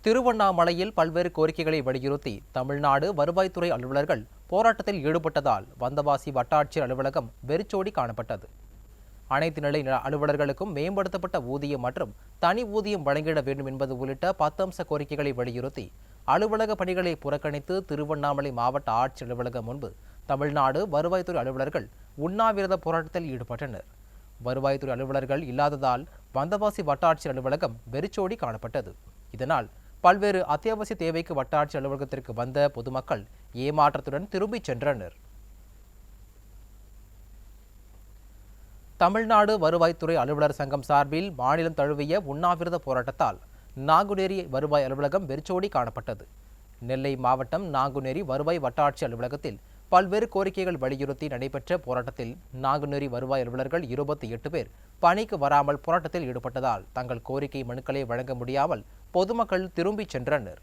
திருவண்ணாமலையில் பல்வேறு கோரிக்கைகளை வலியுறுத்தி தமிழ்நாடு வருவாய்த்துறை அலுவலர்கள் போராட்டத்தில் ஈடுபட்டதால் வந்தவாசி வட்டாட்சியர் அலுவலகம் வெறிச்சோடி காணப்பட்டது. அனைத்து நிலை அலுவலர்களுக்கும் மேம்படுத்தப்பட்ட ஊதியம் மற்றும் தனி ஊதியம் வழங்கிட வேண்டும் என்பது உள்ளிட்ட 10 அம்ச கோரிக்கைகளை வலியுறுத்தி அலுவலக பணிகளை புறக்கணித்து திருவண்ணாமலை மாவட்ட ஆட்சியர் அலுவலகம் முன்பு தமிழ்நாடு வருவாய்த்துறை அலுவலர்கள் உண்ணாவிரத போராட்டத்தில் ஈடுபட்டனர். வருவாய்த்துறை அலுவலர்கள் இல்லாததால் வந்தவாசி வட்டாட்சியர் அலுவலகம் வெறிச்சோடி காணப்பட்டது. இதனால் பல்வேறு அத்தியாவசிய தேவைக்கு வட்டாட்சியர் அலுவலகத்திற்கு வந்த பொதுமக்கள் ஏமாற்றத்துடன் திரும்பிச் சென்றனர். தமிழ்நாடு வருவாய்த்துறை அலுவலர் சங்கம் சார்பில் மாநிலம் தழுவிய உண்ணாவிரத போராட்டத்தால் நாங்குநேரி வருவாய் அலுவலகம் வெறிச்சோடி காணப்பட்டது. நெல்லை மாவட்டம் நாங்குநேரி வருவாய் வட்டாட்சியர் அலுவலகத்தில் பல்வேறு கோரிக்கைகள் வலியுறுத்தி நடைபெற்ற போராட்டத்தில் நாங்குநேரி வருவாய் அலுவலர்கள் 28 பேர் பணிக்கு வராமல் போராட்டத்தில் ஈடுபட்டதால் தங்கள் கோரிக்கை மனுக்களை வழங்க முடியாமல் பொதுமக்கள் திரும்பிச் சென்றனர்.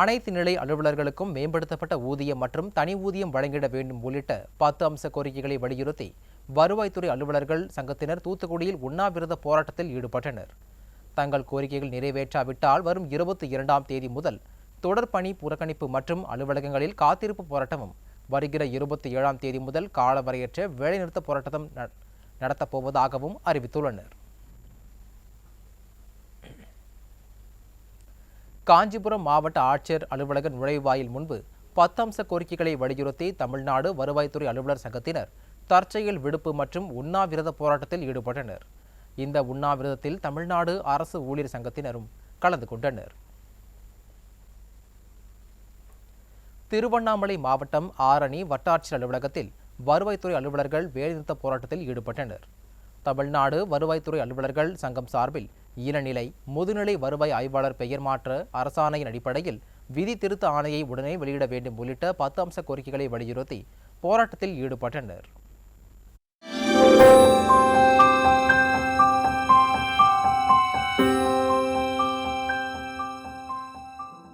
அனைத்து நிலை அலுவலர்களுக்கும் மேம்படுத்தப்பட்ட ஊதியம் மற்றும் தனி ஊதியம் வழங்கிட வேண்டும் உள்ளிட்ட 10 அம்ச கோரிக்கைகளை வலியுறுத்தி வருவாய்த்துறை அலுவலர்கள் சங்கத்தினர் தூத்துக்குடியில் உண்ணாவிரத போராட்டத்தில் ஈடுபட்டனர். தங்கள் கோரிக்கைகள் நிறைவேற்றாவிட்டால் வரும் 22ஆம் தேதி முதல் தொடர் பணி புறக்கணிப்பு மற்றும் அலுவலகங்களில் காத்திருப்பு போராட்டமும், வருகிற 27ஆம் தேதி முதல் காலவரையற்ற வேலைநிறுத்த போராட்டம் நடத்தப்போவதாகவும் அறிவித்துள்ளனர். காஞ்சிபுரம் மாவட்ட ஆட்சியர் அலுவலக நுழைவாயில் முன்பு 10 அம்ச கோரிக்கைகளை வலியுறுத்தி தமிழ்நாடு வருவாய்த்துறை அலுவலர் சங்கத்தினர் தற்செயல் விடுப்பு மற்றும் உண்ணாவிரத போராட்டத்தில் ஈடுபட்டனர். இந்த உண்ணாவிரதத்தில் தமிழ்நாடு அரசு ஊழியர் சங்கத்தினரும் கலந்து கொண்டனர். திருவண்ணாமலை மாவட்டம் ஆரணி வட்டாட்சியர் அலுவலகத்தில் வருவாய்த்துறை அலுவலர்கள் வேலைநிறுத்த போராட்டத்தில் ஈடுபட்டனர். தமிழ்நாடு வருவாய்த்துறை அலுவலர்கள் சங்கம் சார்பில் இளநிலை, முதுநிலை வருவாய் ஆய்வாளர் பெயர் மாற்ற அரசாணையின் அடிப்படையில் விதி திருத்த ஆணையை உடனே வெளியிட வேண்டும் உள்ளிட்ட 10 அம்ச கோரிக்கைகளை வலியுறுத்தி போராட்டத்தில் ஈடுபட்டனர்.